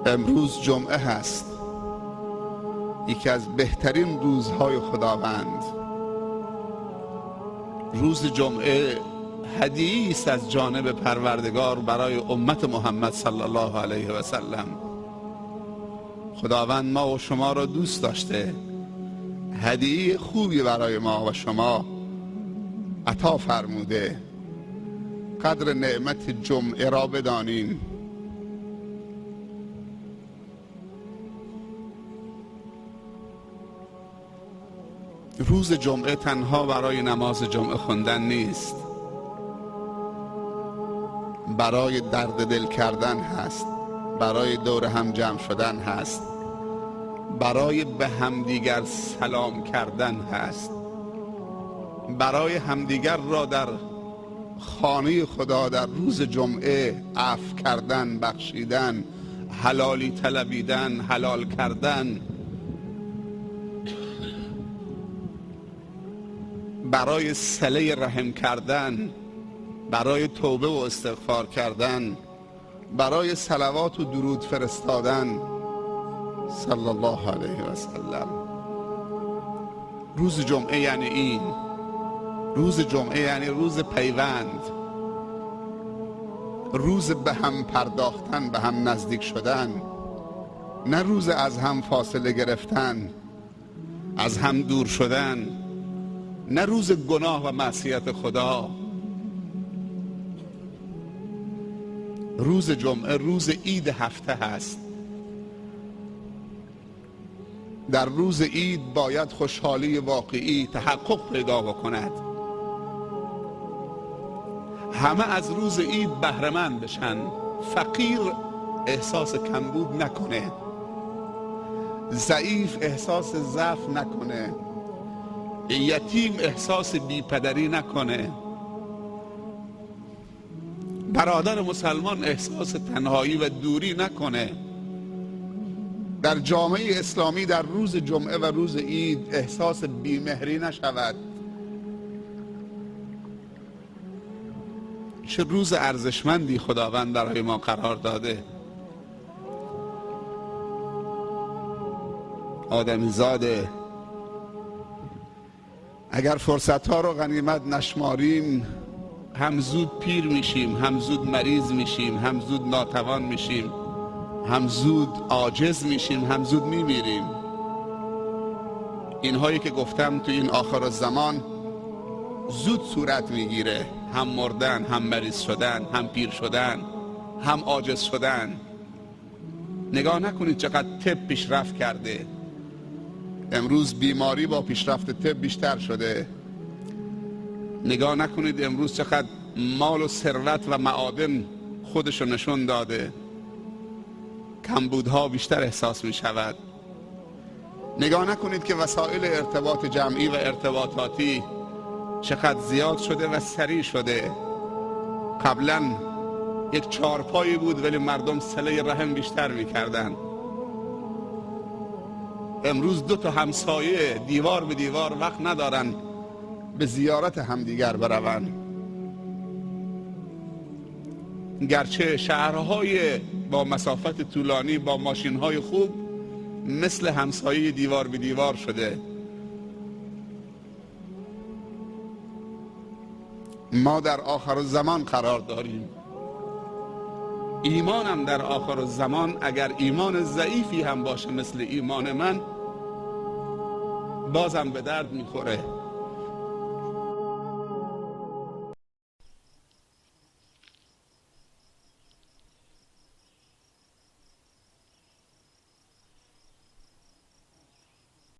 امروز جمعه هست، یکی از بهترین روزهای خداوند. روز جمعه هدیه‌ای است از جانب پروردگار برای امت محمد صلی الله علیه و سلم. خداوند ما و شما را دوست داشته، هدیه خوبی برای ما و شما عطا فرموده. قدر نعمت جمعه را بدانیم. روز جمعه تنها برای نماز جمعه خوندن نیست، برای درد دل کردن هست، برای دور هم جمع شدن هست، برای به همدیگر سلام کردن هست، برای همدیگر را در خانه خدا در روز جمعه عفو کردن، بخشیدن، حلالی طلبیدن، حلال کردن، برای صله رحم کردن، برای توبه و استغفار کردن، برای صلوات و درود فرستادن صلی الله علیه و سلم. روز جمعه یعنی این. روز جمعه یعنی روز پیوند، روز به هم پرداختن، به هم نزدیک شدن، نه روز از هم فاصله گرفتن، از هم دور شدن، نه روز گناه و معصیت خدا. روز جمعه روز عید هفته هست. در روز عید باید خوشحالی واقعی تحقق پیدا بکند. همه از روز عید بهره مند بشن. فقیر احساس کمبود نکنه، ضعیف احساس ضعف نکنه، یتیم احساس بیپدری نکنه، برادر مسلمان احساس تنهایی و دوری نکنه. در جامعه اسلامی در روز جمعه و روز عید احساس بیمهری نشود. چه روز ارزشمندی خداوند برای ما قرار داده. آدمی زاده، اگر فرصتها رو غنیمت نشماریم هم زود پیر میشیم، هم زود مریض میشیم، هم زود ناتوان میشیم، هم زود عاجز میشیم، هم زود میمیریم. اینهایی که گفتم تو این آخر الزمان زود صورت میگیره. هم مردن، هم مریض شدن، هم پیر شدن، هم عاجز شدن. نگاه نکنید چقدر طب پیشرفت کرده. امروز بیماری با پیشرفت طب بیشتر شده. نگاه نکنید امروز چقدر مال و ثروت و معادن خودشو نشون داده. کمبودها بیشتر احساس می شود. نگاه نکنید که وسایل ارتباط جمعی و ارتباطاتی چقدر زیاد شده و سریع شده. قبلا یک چارپایی بود ولی مردم صله رحم بیشتر می کردن. امروز دو تا همسایه دیوار به دیوار وقت ندارن به زیارت همدیگر بروند. گرچه شهرهای با مسافت طولانی با ماشینهای خوب مثل همسایه دیوار به دیوار شده. ما در آخر الزمان قرار داریم. ایمانم در آخر الزمان اگر ایمان ضعیفی هم باشه مثل ایمان من بازم به درد میخوره.